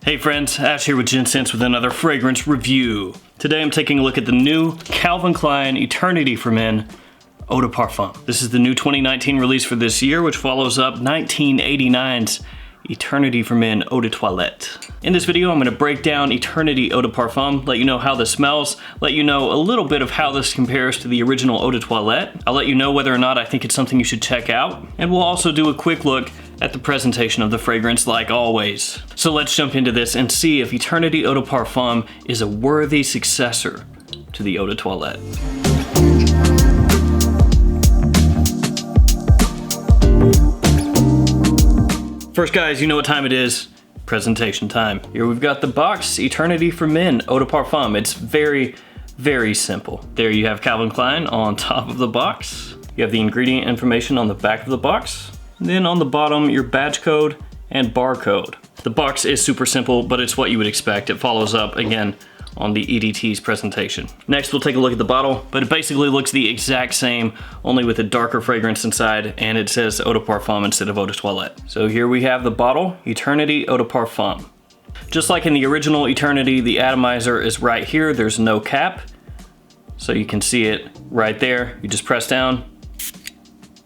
Hey friends, Ash here with Gents with another fragrance review. Today I'm taking a look at the new Calvin Klein Eternity for Men Eau de Parfum. This is the new 2019 release for this year, which follows up 1989's Eternity for Men Eau de Toilette. In this video, I'm going to break down Eternity Eau de Parfum, let you know how this smells, let you know a little bit of how this compares to the original Eau de Toilette. I'll let you know whether or not I think it's something you should check out, and we'll also do a quick look at the presentation of the fragrance like always. So let's jump into this and see if Eternity Eau de Parfum is a worthy successor to the Eau de Toilette. First guys, you know what time it is. Presentation time. Here we've got the box, Eternity for Men Eau de Parfum. It's very, very simple. There you have Calvin Klein on top of the box. You have the ingredient information on the back of the box. Then on the bottom, your badge code and barcode. The box is super simple, but it's what you would expect. It follows up again on the EDT's presentation. Next, we'll take a look at the bottle, but it basically looks the exact same, only with a darker fragrance inside, and it says Eau de Parfum instead of Eau de Toilette. So here we have the bottle, Eternity Eau de Parfum. Just like in the original Eternity, the atomizer is right here. There's no cap, so you can see it right there. You just press down,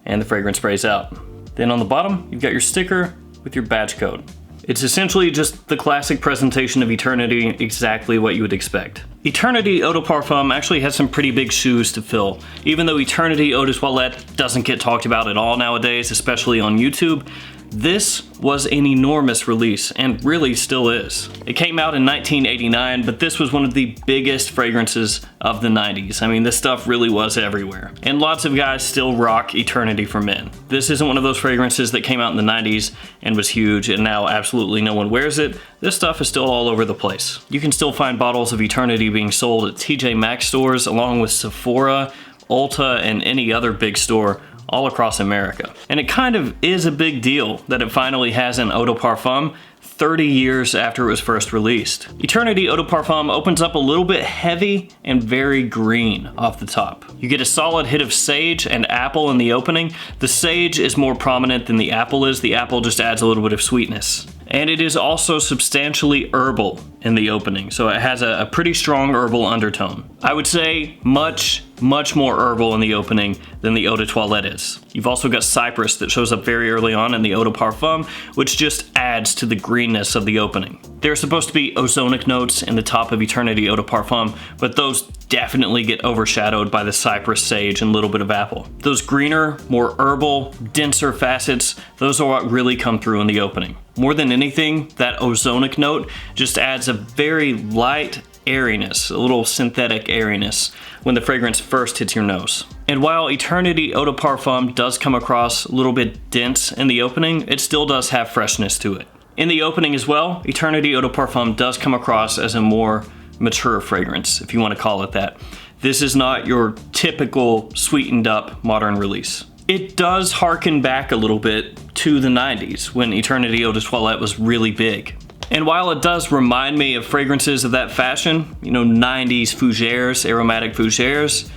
and the fragrance sprays out. Then on the bottom, you've got your sticker with your badge code. It's essentially just the classic presentation of Eternity, exactly what you would expect. Eternity Eau de Parfum actually has some pretty big shoes to fill. Even though Eternity Eau de Toilette doesn't get talked about at all nowadays, especially on YouTube, this was an enormous release, and really still is. It came out in 1989, but this was one of the biggest fragrances of the 90s. I mean, this stuff really was everywhere. And lots of guys still rock Eternity for Men. This isn't one of those fragrances that came out in the 90s and was huge and now absolutely no one wears it. This stuff is still all over the place. You can still find bottles of Eternity being sold at TJ Maxx stores, along with Sephora, Ulta, and any other big store all across America. And it kind of is a big deal that it finally has an Eau de Parfum 30 years after it was first released. Eternity Eau de Parfum opens up a little bit heavy and very green off the top. You get a solid hit of sage and apple in the opening. The sage is more prominent than the apple is. The apple just adds a little bit of sweetness. And it is also substantially herbal in the opening, so it has a pretty strong herbal undertone. I would say much more herbal in the opening than the Eau de Toilette is. You've also got cypress that shows up very early on in the Eau de Parfum, which just adds to the greenness of the opening. There are supposed to be ozonic notes in the top of Eternity Eau de Parfum, but those definitely get overshadowed by the cypress, sage, and a little bit of apple. Those greener, more herbal, denser facets, those are what really come through in the opening. More than anything, that ozonic note just adds a very light airiness, a little synthetic airiness when the fragrance first hits your nose. And while Eternity Eau de Parfum does come across a little bit dense in the opening, it still does have freshness to it. In the opening as well, Eternity Eau de Parfum does come across as a more mature fragrance, if you want to call it that. This is not your typical sweetened up modern release. It does harken back a little bit to the 90s when Eternity Eau de Toilette was really big. And while it does remind me of fragrances of that fashion, you know, 90s fougères, aromatic fougères,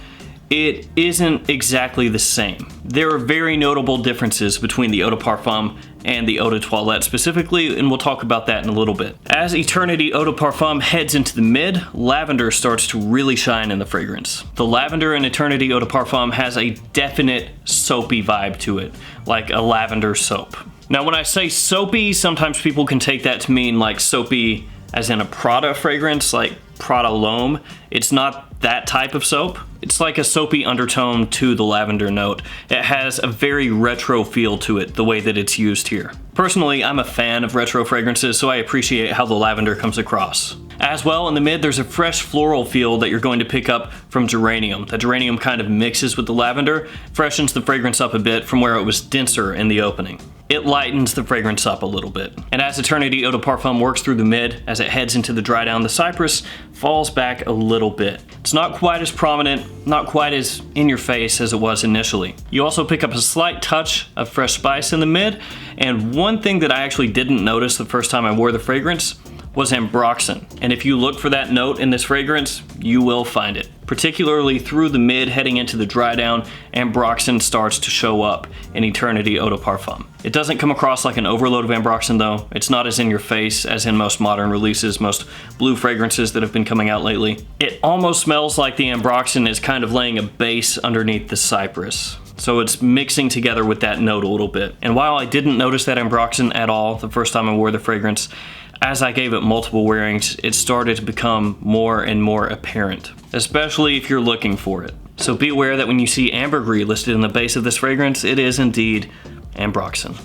it isn't exactly the same. There are very notable differences between the Eau de Parfum and the Eau de Toilette specifically, and we'll talk about that in a little bit. As Eternity Eau de Parfum heads into the mid, lavender starts to really shine in the fragrance. The lavender in Eternity Eau de Parfum has a definite soapy vibe to it, like a lavender soap. Now when I say soapy, sometimes people can take that to mean like soapy as in a Prada fragrance, like Prada L'Homme. It's not that type of soap. It's like a soapy undertone to the lavender note. It has a very retro feel to it, the way that it's used here. Personally, I'm a fan of retro fragrances, so I appreciate how the lavender comes across. As well, in the mid, there's a fresh floral feel that you're going to pick up from geranium. The geranium kind of mixes with the lavender, freshens the fragrance up a bit from where it was denser in the opening. It lightens the fragrance up a little bit. And as Eternity Eau de Parfum works through the mid, as it heads into the dry down, the cypress falls back a little bit. It's not quite as prominent, not quite as in your face as it was initially. You also pick up a slight touch of fresh spice in the mid, and one thing that I actually didn't notice the first time I wore the fragrance was ambroxan. And if you look for that note in this fragrance, you will find it. Particularly through the mid heading into the dry down, ambroxan starts to show up in Eternity Eau de Parfum. It doesn't come across like an overload of ambroxan though. It's not as in your face as in most modern releases, most blue fragrances that have been coming out lately. It almost smells like the ambroxan is kind of laying a base underneath the cypress. So it's mixing together with that note a little bit. And while I didn't notice that ambroxan at all the first time I wore the fragrance, as I gave it multiple wearings, it started to become more and more apparent, especially if you're looking for it. So be aware that when you see ambergris listed in the base of this fragrance, it is indeed ambroxan,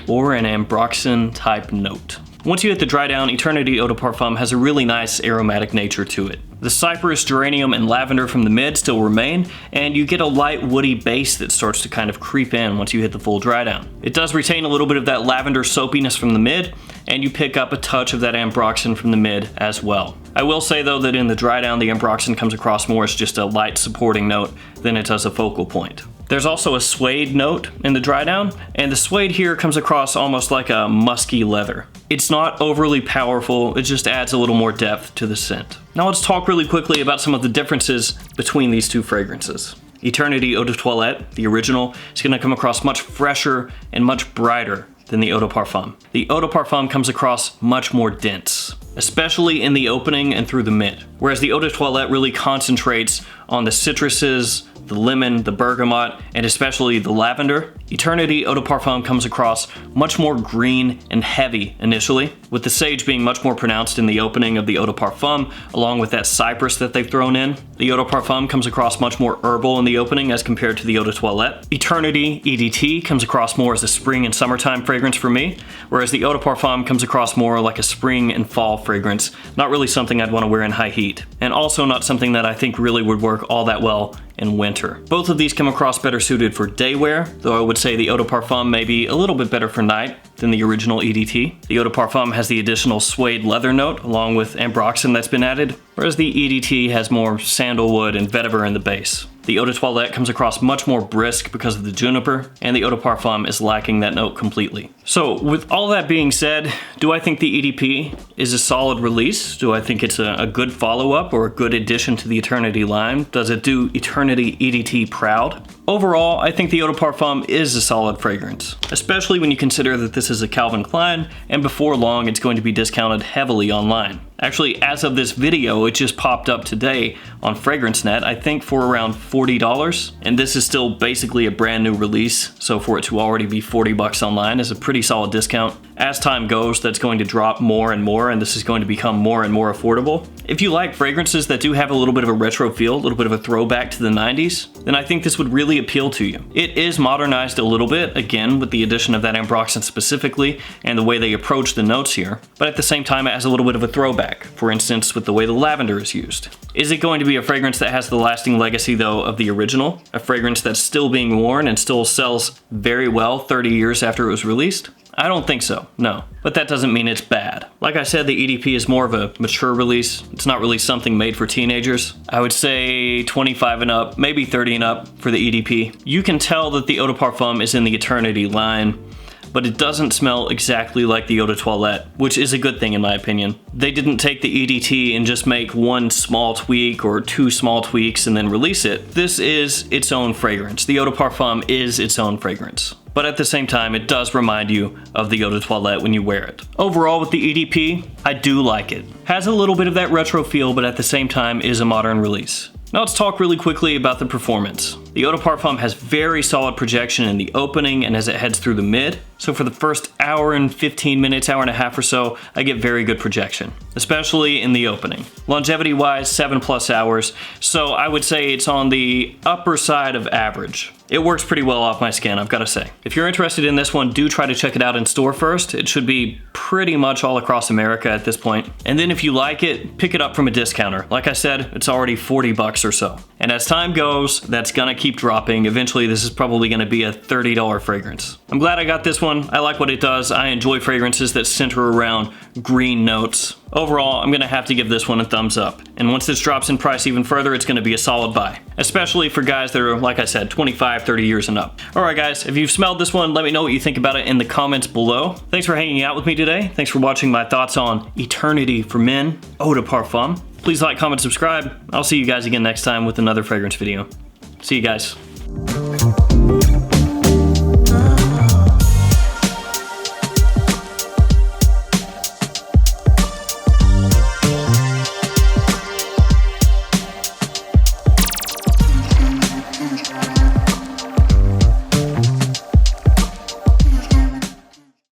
or an ambroxan type note. Once you hit the dry down, Eternity Eau de Parfum has a really nice aromatic nature to it. The cypress, geranium, and lavender from the mid still remain, and you get a light woody base that starts to kind of creep in once you hit the full dry down. It does retain a little bit of that lavender soapiness from the mid, and you pick up a touch of that ambroxan from the mid as well. I will say though that in the dry down, the ambroxan comes across more as just a light supporting note than it does a focal point. There's also a suede note in the dry down, and the suede here comes across almost like a musky leather. It's not overly powerful, it just adds a little more depth to the scent. Now let's talk really quickly about some of the differences between these two fragrances. Eternity Eau de Toilette, the original, is going to come across much fresher and much brighter than the Eau de Parfum. The Eau de Parfum comes across much more dense, especially in the opening and through the mid, whereas the Eau de Toilette really concentrates on the citruses, the lemon, the bergamot, and especially the lavender. Eternity Eau de Parfum comes across much more green and heavy initially, with the sage being much more pronounced in the opening of the Eau de Parfum, along with that cypress that they've thrown in. The Eau de Parfum comes across much more herbal in the opening as compared to the Eau de Toilette. Eternity EDT comes across more as a spring and summertime fragrance for me, whereas the Eau de Parfum comes across more like a spring and fall fragrance, not really something I'd want to wear in high heat, and also not something that I think really would work all that well in winter. Both of these come across better suited for day wear, though I would say the Eau de Parfum may be a little bit better for night than the original EDT. The Eau de Parfum has the additional suede leather note along with ambroxan that's been added, whereas the EDT has more sandalwood and vetiver in the base. The Eau de Toilette comes across much more brisk because of the juniper, and the Eau de Parfum is lacking that note completely. So with all that being said, do I think the EDP is a solid release? Do I think it's a good follow-up or a good addition to the Eternity line? Does it do Eternity EDT proud? Overall, I think the Eau de Parfum is a solid fragrance, especially when you consider that this is a Calvin Klein, and before long it's going to be discounted heavily online. Actually, as of this video, it just popped up today on FragranceNet, I think for around $40, and this is still basically a brand new release, so for it to already be $40 online is a pretty solid discount. As time goes, that's going to drop more and more, and this is going to become more and more affordable. If you like fragrances that do have a little bit of a retro feel, a little bit of a throwback to the 90s, then I think this would really appeal to you. It is modernized a little bit, again, with the addition of that ambroxan specifically, and the way they approach the notes here, but at the same time it has a little bit of a throwback, for instance with the way the lavender is used. Is it going to be a fragrance that has the lasting legacy though of the original? A fragrance that's still being worn and still sells very well 30 years after it was released? I don't think so, no. But that doesn't mean it's bad. Like I said, the EDP is more of a mature release. It's not really something made for teenagers. I would say 25 and up, maybe 30 and up for the EDP. You can tell that the Eau de Parfum is in the Eternity line, but it doesn't smell exactly like the Eau de Toilette, which is a good thing in my opinion. They didn't take the EDT and just make one small tweak or two small tweaks and then release it. This is its own fragrance. The Eau de Parfum is its own fragrance. But at the same time, it does remind you of the Eau de Toilette when you wear it. Overall, with the EDP, I do like it. Has a little bit of that retro feel, but at the same time is a modern release. Now let's talk really quickly about the performance. The Eau de Parfum has very solid projection in the opening and as it heads through the mid. So for the first hour and 15 minutes, hour and a half or so, I get very good projection, especially in the opening. Longevity wise, 7+ hours. So I would say it's on the upper side of average. It works pretty well off my skin, I've got to say. If you're interested in this one, do try to check it out in store first. It should be pretty much all across America at this point. And then if you like it, pick it up from a discounter. Like I said, it's already $40 or so. And as time goes, that's gonna keep dropping. Eventually, this is probably gonna be a $30 fragrance. I'm glad I got this one. I like what it does. I enjoy fragrances that center around green notes. Overall, I'm gonna have to give this one a thumbs up. And once this drops in price even further, it's gonna be a solid buy. Especially for guys that are, like I said, 25, 30 years and up. All right, guys, if you've smelled this one, let me know what you think about it in the comments below. Thanks for hanging out with me today. Thanks for watching my thoughts on Eternity for Men, Eau de Parfum. Please like, comment, subscribe. I'll see you guys again next time with another fragrance video. See you guys.